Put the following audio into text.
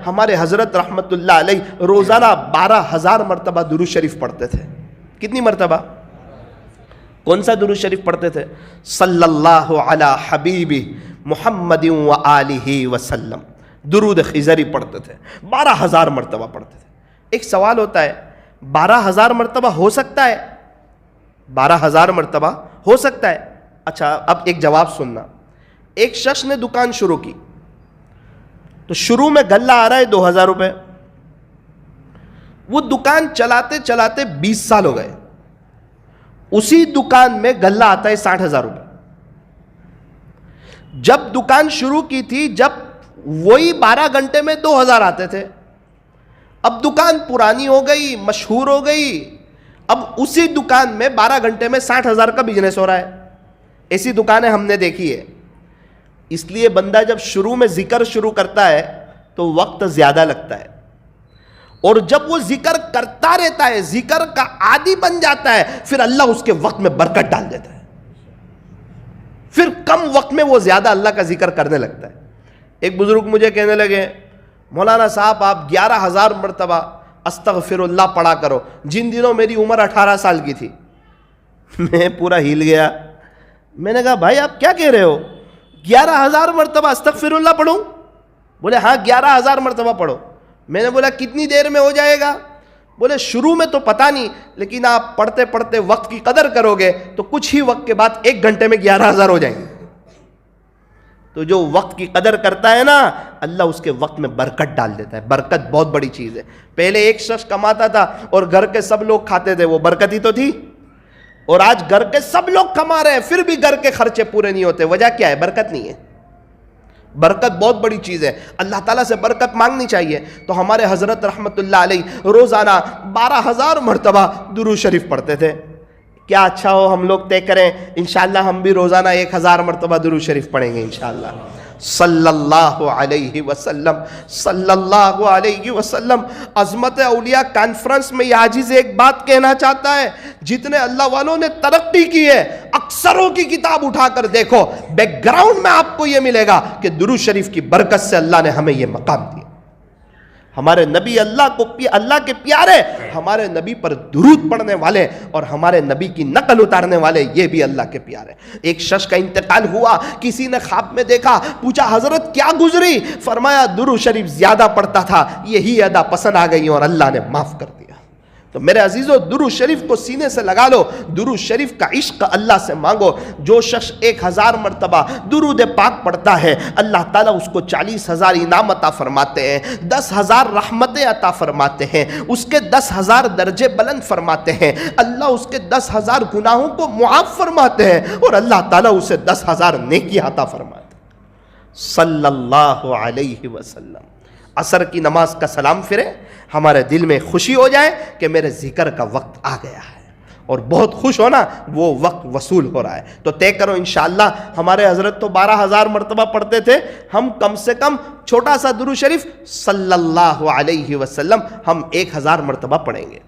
ہمارے حضرت رحمت اللہ علیہ روزانہ 12,000 مرتبہ درود شریف پڑھتے تھے. کتنی مرتبہ؟ کون سا درود شریف پڑھتے تھے؟ صلی اللہ علی حبیبی محمد و آلہ وسلم. درود خضری پڑھتے تھے، 12,000 مرتبہ پڑھتے تھے. ایک سوال ہوتا ہے، 12,000 مرتبہ ہو سکتا ہے؟ 12,000 مرتبہ ہو سکتا ہے؟ اچھا اب ایک جواب سننا. ایک شخص نے دکان شروع کی تو شروع میں غلہ آ رہا ہے 2,000 روپے. وہ دکان چلاتے چلاتے 20 سال ہو گئے، اسی دکان میں غلہ آتا ہے 60,000 روپے. جب دکان شروع کی تھی جب وہی 12 گھنٹے میں 2,000 آتے تھے. اب دکان پرانی ہو گئی، مشہور ہو گئی، اب اسی دکان میں 12 گھنٹے میں 60,000 کا بزنس ہو رہا ہے. ایسی دکانیں ہم نے دیکھی ہے. اس لیے بندہ جب شروع میں ذکر شروع کرتا ہے تو وقت زیادہ لگتا ہے، اور جب وہ ذکر کرتا رہتا ہے، ذکر کا عادی بن جاتا ہے، پھر اللہ اس کے وقت میں برکت ڈال دیتا ہے. پھر کم وقت میں وہ زیادہ اللہ کا ذکر کرنے لگتا ہے. ایک بزرگ مجھے کہنے لگے، مولانا صاحب آپ 11,000 مرتبہ استغفر اللہ پڑھا کرو. جن دنوں میری عمر 18 سال کی تھی. میں پورا ہل گیا. میں نے کہا بھائی آپ کیا کہہ رہے ہو، 11,000 مرتبہ استغفر اللہ پڑھوں؟ بولے ہاں 11,000 مرتبہ پڑھو. میں نے بولا کتنی دیر میں ہو جائے گا؟ بولے شروع میں تو پتہ نہیں، لیکن آپ پڑھتے پڑھتے وقت کی قدر کرو گے تو کچھ ہی وقت کے بعد 1 گھنٹے میں 11,000 ہو جائیں گے. تو جو وقت کی قدر کرتا ہے نا، اللہ اس کے وقت میں برکت ڈال دیتا ہے. برکت بہت بڑی چیز ہے. پہلے ایک شخص کماتا تھا اور گھر کے سب لوگ کھاتے تھے، وہ برکت ہی تو تھی. اور آج گھر کے سب لوگ کما رہے ہیں پھر بھی گھر کے خرچے پورے نہیں ہوتے. وجہ کیا ہے؟ برکت نہیں ہے. برکت بہت بڑی چیز ہے، اللہ تعالیٰ سے برکت مانگنی چاہیے. تو ہمارے حضرت رحمت اللہ علیہ روزانہ 12,000 مرتبہ درود شریف پڑھتے تھے. کیا اچھا ہو ہم لوگ طے کریں انشاءاللہ ہم بھی روزانہ 1,000 مرتبہ درود شریف پڑھیں گے انشاءاللہ. صلی اللہ علیہ وسلم، صلی اللہ علیہ وسلم. عظمت اولیاء کانفرنس میں یہ عاجز ایک بات کہنا چاہتا ہے، جتنے اللہ والوں نے ترقی کی ہے اکثروں کی کتاب اٹھا کر دیکھو، بیک گراؤنڈ میں آپ کو یہ ملے گا کہ درود شریف کی برکت سے اللہ نے ہمیں یہ مقام دیا. ہمارے نبی اللہ کے پیارے، ہمارے نبی پر درود پڑھنے والے اور ہمارے نبی کی نقل اتارنے والے، یہ بھی اللہ کے پیارے. ایک شخص کا انتقال ہوا، کسی نے خواب میں دیکھا، پوچھا حضرت کیا گزری؟ فرمایا درود شریف زیادہ پڑھتا تھا، یہی ادا پسند آ گئی اور اللہ نے معاف کر دیا. تو میرے عزیزو درود شریف کو سینے سے لگا لو، درود شریف کا عشق اللہ سے مانگو. جو شخص 1,000 مرتبہ درود پاک پڑھتا ہے اللہ تعالیٰ اس کو 40,000 انعام عطا فرماتے ہیں، 10,000 رحمتیں عطا فرماتے ہیں، اس کے 10,000 درجے بلند فرماتے ہیں، اللہ اس کے 10,000 گناہوں کو معاف فرماتے ہیں، اور اللہ تعالیٰ اسے 10,000 نیکی عطا فرماتے ہیں. صلی اللہ علیہ وسلم. عصر کی نماز کا سلام پھرے، ہمارے دل میں خوشی ہو جائے کہ میرے ذکر کا وقت آ گیا ہے، اور بہت خوش ہونا وہ وقت وصول ہو رہا ہے. تو طے کرو انشاءاللہ. ہمارے حضرت تو 12,000 مرتبہ پڑھتے تھے، ہم کم سے کم چھوٹا سا درود شریف صلی اللہ علیہ وسلم ہم 1,000 مرتبہ پڑھیں گے.